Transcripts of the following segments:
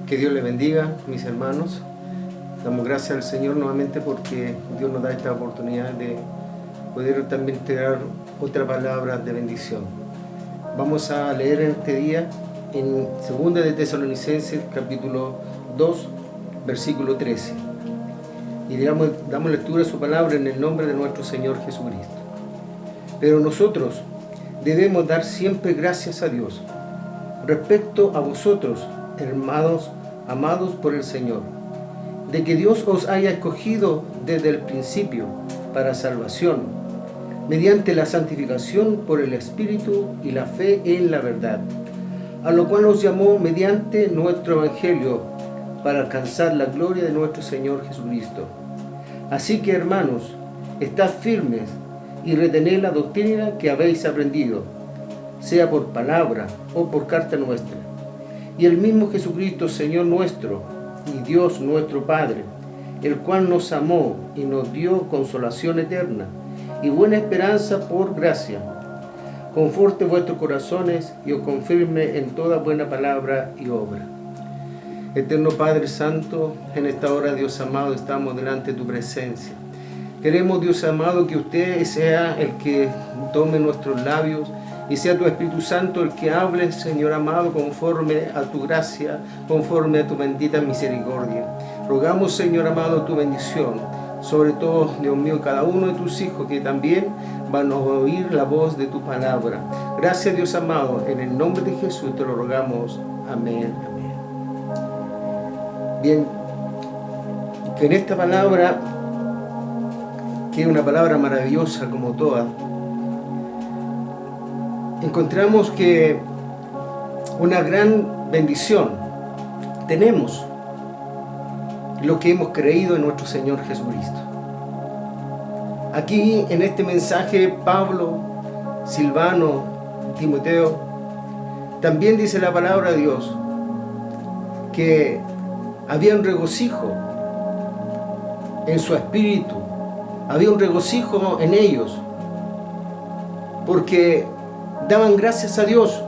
Que Dios les bendiga, mis hermanos. Damos gracias al Señor nuevamente porque Dios nos da esta oportunidad de poder también entregar otra palabra de bendición. Vamos a leer en este día en 2 de Tesalonicenses, capítulo 2, versículo 13. Y damos lectura a su palabra en el nombre de nuestro Señor Jesucristo. Pero nosotros debemos dar siempre gracias a Dios respecto a vosotros, hermanos amados por el Señor, de que Dios os haya escogido desde el principio para salvación, mediante la santificación por el Espíritu y la fe en la verdad, a lo cual os llamó mediante nuestro Evangelio para alcanzar la gloria de nuestro Señor Jesucristo. Así que, hermanos, estad firmes y retened la doctrina que habéis aprendido, sea por palabra o por carta nuestra. Y el mismo Jesucristo, Señor nuestro, y Dios nuestro Padre, el cual nos amó y nos dio consolación eterna y buena esperanza por gracia, conforte vuestros corazones y os confirme en toda buena palabra y obra. Eterno Padre Santo, en esta hora, Dios amado, estamos delante de tu presencia. Queremos, Dios amado, que usted sea el que tome nuestros labios y sea tu Espíritu Santo el que hable, Señor amado, conforme a tu gracia, conforme a tu bendita misericordia. Rogamos, Señor amado, tu bendición, sobre todo, Dios mío, cada uno de tus hijos que también van a oír la voz de tu palabra. Gracias, Dios amado, en el nombre de Jesús te lo rogamos. Amén, amén. Bien, que en esta palabra, que es una palabra maravillosa como todas, encontramos que una gran bendición tenemos lo que hemos creído en nuestro Señor Jesucristo. Aquí en este mensaje Pablo, Silvano, Timoteo, también dice la palabra de Dios que había un regocijo en su espíritu, había un regocijo en ellos, porque daban gracias a Dios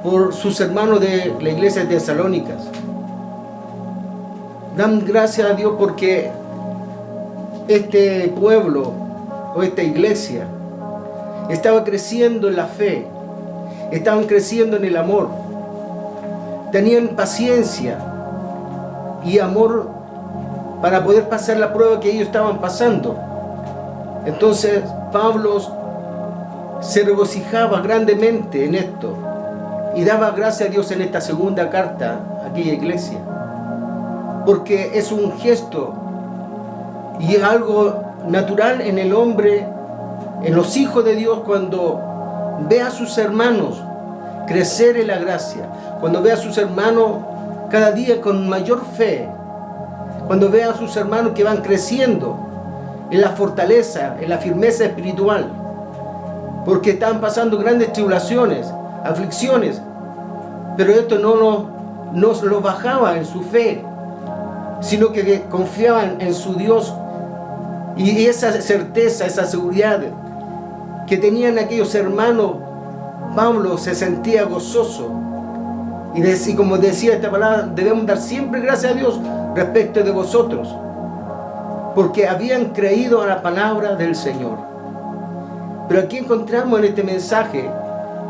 por sus hermanos de la iglesia de Tesalónicas. Dan gracias a Dios porque este pueblo o esta iglesia estaba creciendo en la fe, estaban creciendo en el amor, tenían paciencia y amor para poder pasar la prueba que ellos estaban pasando. Entonces Pablo se regocijaba grandemente en esto y daba gracias a Dios en esta segunda carta a aquella iglesia, porque es un gesto y es algo natural en el hombre, en los hijos de Dios, cuando ve a sus hermanos crecer en la gracia, cuando ve a sus hermanos cada día con mayor fe, cuando ve a sus hermanos que van creciendo en la fortaleza, en la firmeza espiritual, porque estaban pasando grandes tribulaciones, aflicciones, pero esto no los bajaba en su fe, sino que confiaban en su Dios, y esa certeza, esa seguridad que tenían aquellos hermanos, Pablo se sentía gozoso, y como decía esta palabra, debemos dar siempre gracias a Dios respecto de vosotros, porque habían creído a la palabra del Señor. Pero aquí encontramos en este mensaje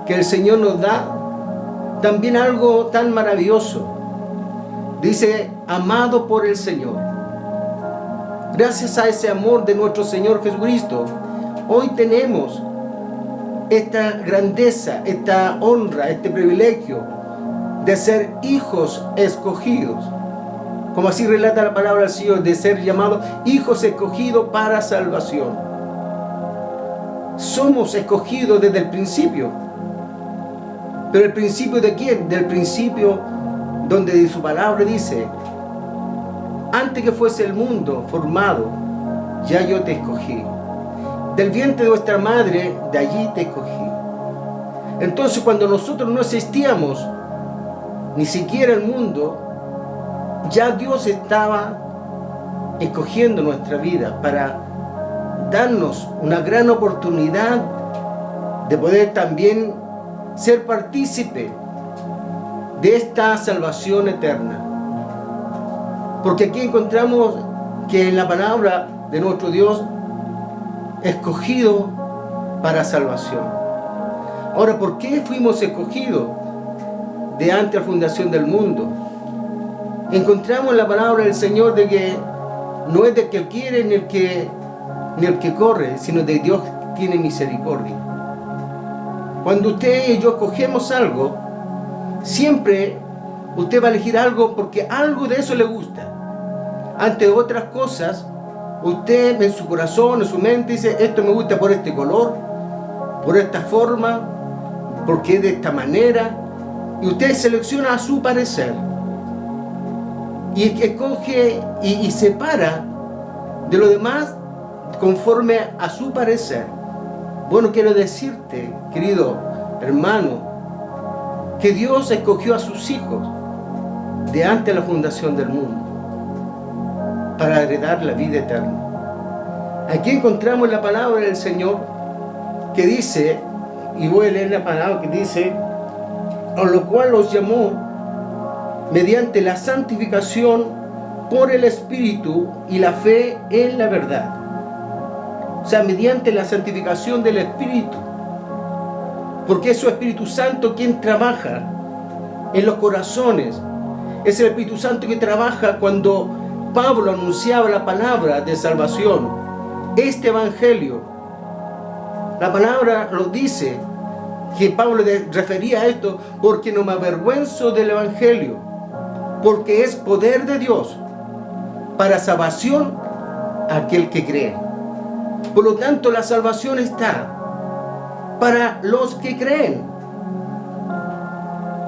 que el Señor nos da también algo tan maravilloso. Dice, amado por el Señor. Gracias a ese amor de nuestro Señor Jesucristo, hoy tenemos esta grandeza, esta honra, este privilegio de ser hijos escogidos. Como así relata la palabra del Señor, de ser llamados hijos escogidos para salvación. Somos escogidos desde el principio. ¿Pero el principio de quién? Del principio donde su palabra dice, antes que fuese el mundo formado, ya yo te escogí. Del vientre de vuestra madre, de allí te escogí. Entonces, cuando nosotros no existíamos, ni siquiera el mundo, ya Dios estaba escogiendo nuestra vida para darnos una gran oportunidad de poder también ser partícipe de esta salvación eterna. Porque aquí encontramos que en la palabra de nuestro Dios, escogido para salvación. Ahora, ¿por qué fuimos escogidos de antes de la fundación del mundo? Encontramos en la palabra del Señor de que no es de que Él quiere ni el que corre, sino de Dios tiene misericordia. Cuando usted y yo escogemos algo, siempre usted va a elegir algo porque algo de eso le gusta. Ante otras cosas, usted en su corazón, en su mente dice, esto me gusta por este color, por esta forma, porque es de esta manera, y usted selecciona a su parecer y escoge y separa de lo demás conforme a su parecer. Bueno, quiero decirte, querido hermano, que Dios escogió a sus hijos de antes de la fundación del mundo para heredar la vida eterna. Aquí encontramos la palabra del Señor que dice, y voy a leer la palabra que dice, a lo cual los llamó mediante la santificación por el Espíritu y la fe en la verdad. O sea, mediante la santificación del Espíritu. Porque es su Espíritu Santo quien trabaja en los corazones. Es el Espíritu Santo que trabaja cuando Pablo anunciaba la palabra de salvación. Este Evangelio, la palabra lo dice, que Pablo refería a esto, porque no me avergüenzo del Evangelio, porque es poder de Dios para salvación a aquel que cree. Por lo tanto, la salvación está para los que creen.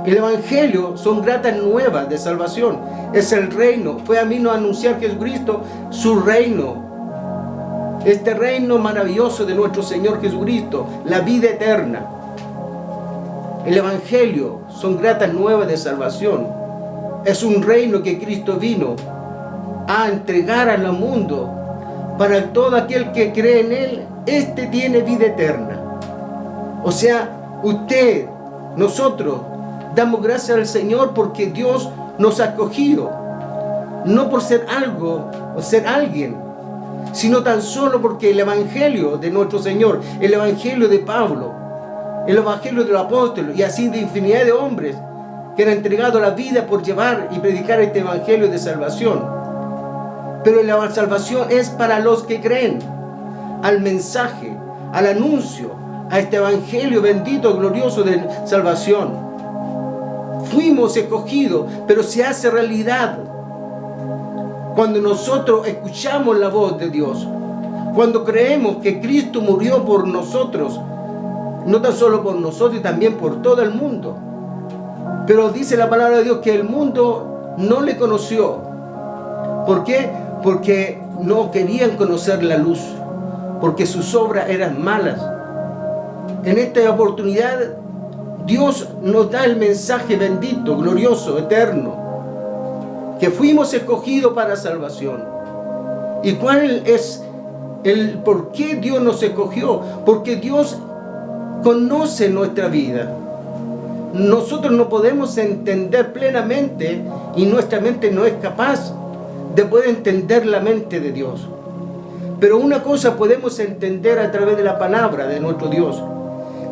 El Evangelio son gratas nuevas de salvación. Es el reino. Fue a mí no anunciar Jesucristo, su reino. Este reino maravilloso de nuestro Señor Jesucristo, la vida eterna. El Evangelio son gratas nuevas de salvación. Es un reino que Cristo vino a entregar al mundo. Para todo aquel que cree en Él, este tiene vida eterna. O sea, usted, nosotros, damos gracias al Señor porque Dios nos ha escogido. No por ser algo o ser alguien, sino tan solo porque el Evangelio de nuestro Señor, el Evangelio de Pablo, el Evangelio de los apóstoles y así de infinidad de hombres que han entregado la vida por llevar y predicar este Evangelio de salvación. Pero la salvación es para los que creen al mensaje, al anuncio, a este Evangelio bendito, glorioso de salvación. Fuimos escogidos, pero se hace realidad cuando nosotros escuchamos la voz de Dios, cuando creemos que Cristo murió por nosotros, no tan solo por nosotros, y también por todo el mundo. Pero dice la palabra de Dios que el mundo no le conoció. ¿Por qué? Porque no querían conocer la luz, porque sus obras eran malas. En esta oportunidad, Dios nos da el mensaje bendito, glorioso, eterno, que fuimos escogidos para salvación. ¿Y cuál es el por qué Dios nos escogió? Porque Dios conoce nuestra vida. Nosotros no podemos entender plenamente y nuestra mente no es capaz de poder entender la mente de Dios. Pero una cosa podemos entender a través de la palabra de nuestro Dios,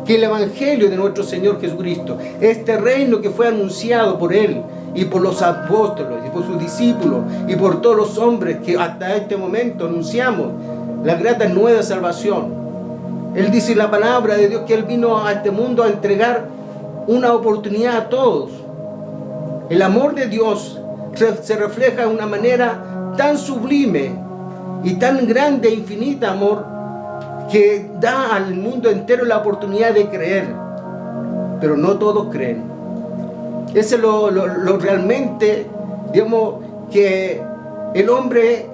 que el Evangelio de nuestro Señor Jesucristo, este reino que fue anunciado por Él y por los apóstoles y por sus discípulos y por todos los hombres que hasta este momento anunciamos la grata nueva salvación. Él dice en la palabra de Dios que Él vino a este mundo a entregar una oportunidad a todos. El amor de Dios se refleja de una manera tan sublime y tan grande e infinita amor que da al mundo entero la oportunidad de creer, pero no todos creen. Ese es lo realmente, digamos, que el hombre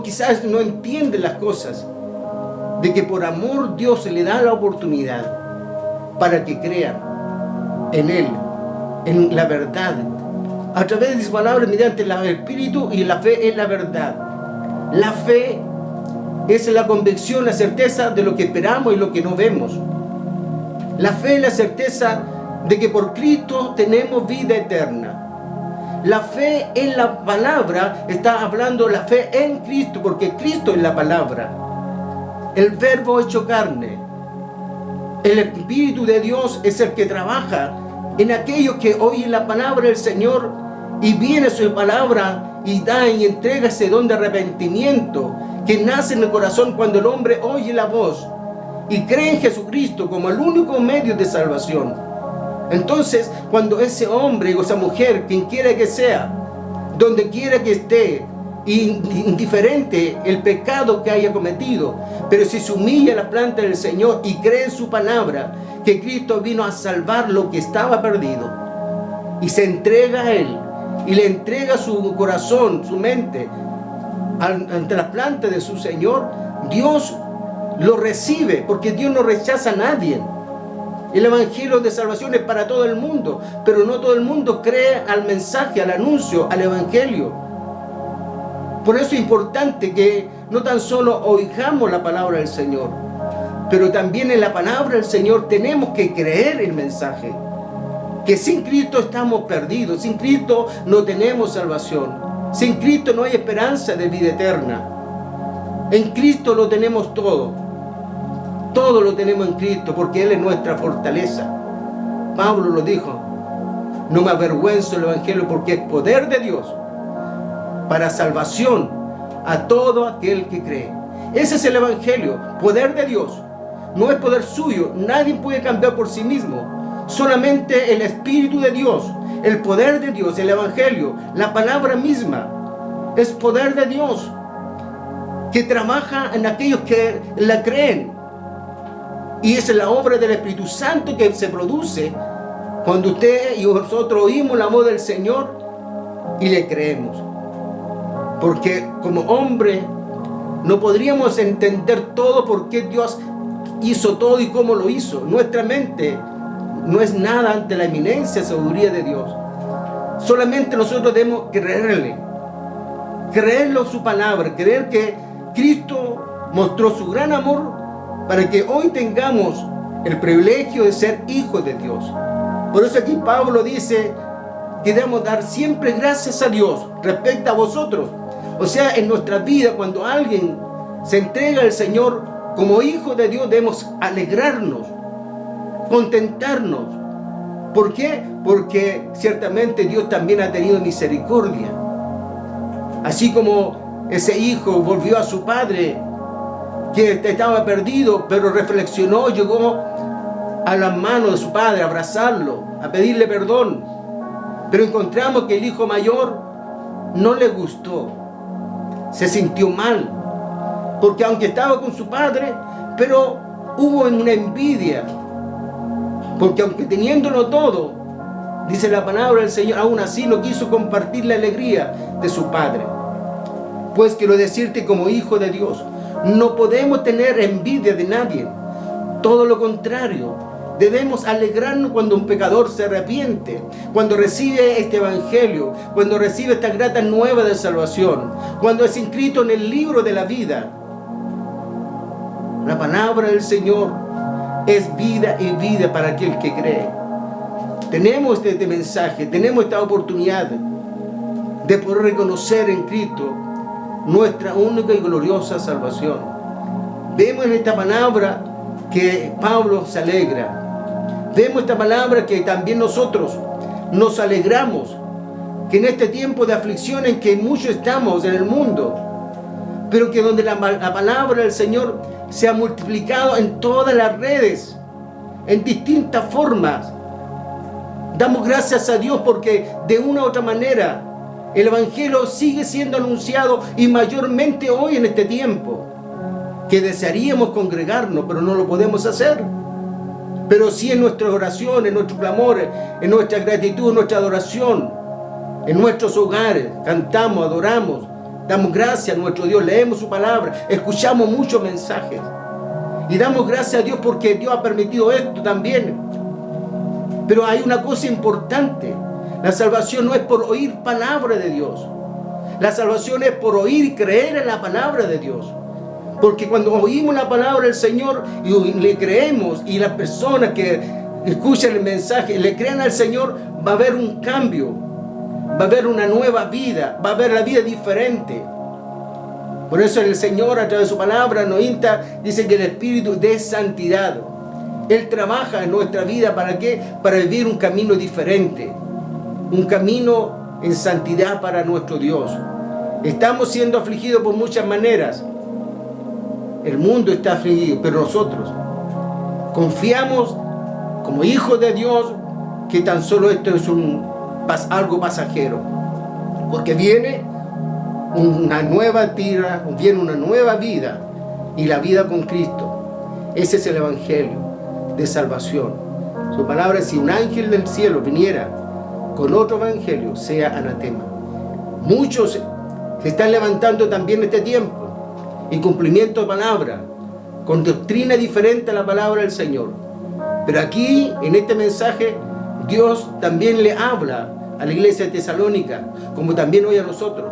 quizás no entiende las cosas, de que por amor Dios se le da la oportunidad para que crean en Él, en la verdad, a través de sus palabras, mediante el Espíritu, y la fe es la verdad. La fe es la convicción, la certeza de lo que esperamos y lo que no vemos. La fe es la certeza de que por Cristo tenemos vida eterna. La fe en la palabra está hablando la fe en Cristo, porque Cristo es la palabra, el verbo hecho carne. El Espíritu de Dios es el que trabaja en aquellos que oyen la palabra del Señor y viene su palabra y da y entrega ese don de arrepentimiento que nace en el corazón cuando el hombre oye la voz y cree en Jesucristo como el único medio de salvación. Entonces, cuando ese hombre o esa mujer, quien quiera que sea, donde quiera que esté, indiferente el pecado que haya cometido, pero si se humilla a la planta del Señor y cree en su palabra, que Cristo vino a salvar lo que estaba perdido, y se entrega a Él, y le entrega su corazón, su mente, ante la planta de su Señor, Dios lo recibe, porque Dios no rechaza a nadie. El evangelio de salvación es para todo el mundo, pero no todo el mundo cree al mensaje, al anuncio, al evangelio. Por eso es importante que no tan solo oigamos la palabra del Señor, pero también en la palabra del Señor tenemos que creer el mensaje. Que sin Cristo estamos perdidos, sin Cristo no tenemos salvación, sin Cristo no hay esperanza de vida eterna. En Cristo lo tenemos todo. Todo lo tenemos en Cristo porque Él es nuestra fortaleza. Pablo lo dijo: no me avergüenzo del evangelio porque es poder de Dios para salvación a todo aquel que cree. Ese es el evangelio, poder de Dios. No es poder suyo, nadie puede cambiar por sí mismo. Solamente el Espíritu de Dios, el poder de Dios, el evangelio, la palabra misma, es poder de Dios que trabaja en aquellos que la creen. Y es la obra del Espíritu Santo que se produce cuando usted y nosotros oímos la voz del Señor y le creemos. Porque como hombre no podríamos entender todo por qué Dios hizo todo y cómo lo hizo. Nuestra mente no es nada ante la eminencia, sabiduría de Dios. Solamente nosotros debemos creerle, creerlo su palabra, creer que Cristo mostró su gran amor para que hoy tengamos el privilegio de ser hijos de Dios. Por eso aquí Pablo dice que debemos dar siempre gracias a Dios respecto a vosotros. O sea, en nuestra vida, cuando alguien se entrega al Señor como hijo de Dios, debemos alegrarnos, contentarnos. ¿Por qué? Porque ciertamente Dios también ha tenido misericordia. Así como ese hijo volvió a su padre, que estaba perdido, pero reflexionó, llegó a las manos de su padre, a abrazarlo, a pedirle perdón. Pero encontramos que el hijo mayor no le gustó, se sintió mal, porque aunque estaba con su padre, pero hubo una envidia, porque aunque teniéndolo todo, dice la palabra del Señor, aún así no quiso compartir la alegría de su padre. Pues quiero decirte, como hijo de Dios, no podemos tener envidia de nadie. Todo lo contrario, debemos alegrarnos cuando un pecador se arrepiente, cuando recibe este evangelio, cuando recibe esta grata nueva de salvación, cuando es inscrito en el libro de la vida. La palabra del Señor es vida y vida para aquel que cree. Tenemos este mensaje, tenemos esta oportunidad de poder reconocer en Cristo nuestra única y gloriosa salvación. Vemos en esta palabra que Pablo se alegra. Vemos esta palabra que también nosotros nos alegramos, que en este tiempo de aflicción en que muchos estamos en el mundo, pero que donde la palabra del Señor se ha multiplicado en todas las redes, en distintas formas, damos gracias a Dios porque de una u otra manera el evangelio sigue siendo anunciado, y mayormente hoy en este tiempo, que desearíamos congregarnos, pero no lo podemos hacer. Pero sí en nuestras oraciones, en nuestros clamores, en nuestra gratitud, en nuestra adoración, en nuestros hogares, cantamos, adoramos, damos gracias a nuestro Dios, leemos su palabra, escuchamos muchos mensajes. Y damos gracias a Dios porque Dios ha permitido esto también. Pero hay una cosa importante. La salvación no es por oír palabra de Dios. La salvación es por oír y creer en la palabra de Dios. Porque cuando oímos la palabra del Señor y le creemos, y las personas que escuchen el mensaje, le crean al Señor, va a haber un cambio, va a haber una nueva vida, va a haber la vida diferente. Por eso el Señor a través de su palabra nos insta, dice que el Espíritu de santidad, Él trabaja en nuestra vida, ¿para qué? Para vivir un camino diferente, un camino en santidad para nuestro Dios. Estamos siendo afligidos por muchas maneras. El mundo está afligido, pero nosotros confiamos como hijos de Dios que tan solo esto es algo pasajero, porque viene una nueva tierra, viene una nueva vida, y la vida con Cristo. Ese es el evangelio de salvación. Su palabra es: si un ángel del cielo viniera con otro evangelio, sea anatema. Muchos se están levantando también en este tiempo, y cumplimiento de palabra, con doctrina diferente a la palabra del Señor. Pero aquí, en este mensaje, Dios también le habla a la iglesia de Tesalónica, como también hoy a nosotros,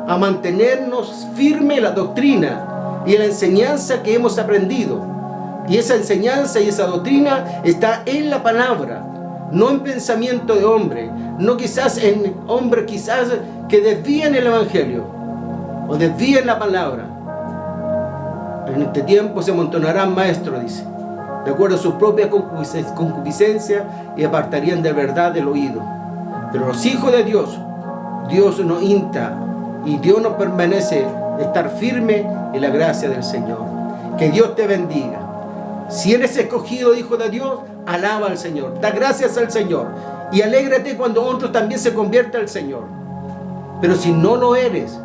a mantenernos firme en la doctrina y en la enseñanza que hemos aprendido. Y esa enseñanza y esa doctrina está en la palabra, no en pensamiento de hombre, no quizás en hombres quizás que desvían el evangelio o desvían la palabra. En este tiempo se amontonarán maestros, dice, de acuerdo a su propia concupiscencia, y apartarían de verdad del oído. Pero los hijos de Dios, Dios nos insta y Dios nos permanece estar firme en la gracia del Señor. Que Dios te bendiga. Si eres escogido hijo de Dios, alaba al Señor, da gracias al Señor y alégrate cuando otros también se conviertan al Señor. Pero si no lo eres,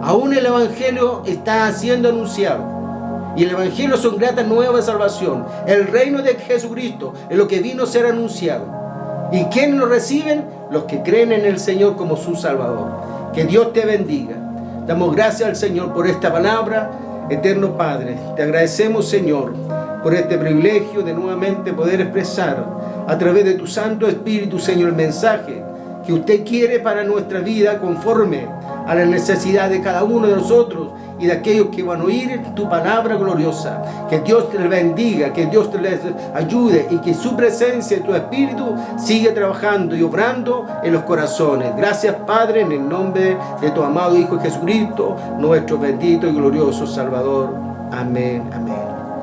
aún el evangelio está siendo anunciado. Y el evangelio son gratas nuevas de salvación. El reino de Jesucristo es lo que vino a ser anunciado. ¿Y quiénes lo reciben? Los que creen en el Señor como su Salvador. Que Dios te bendiga. Damos gracias al Señor por esta palabra. Eterno Padre, te agradecemos, Señor, por este privilegio de nuevamente poder expresar a través de tu Santo Espíritu, Señor, el mensaje que usted quiere para nuestra vida, conforme a la necesidad de cada uno de nosotros y de aquellos que van a oír tu palabra gloriosa. Que Dios te bendiga, que Dios te les ayude, y que su presencia y tu Espíritu siga trabajando y obrando en los corazones. Gracias, Padre, en el nombre de tu amado Hijo Jesucristo, nuestro bendito y glorioso Salvador. Amén, amén.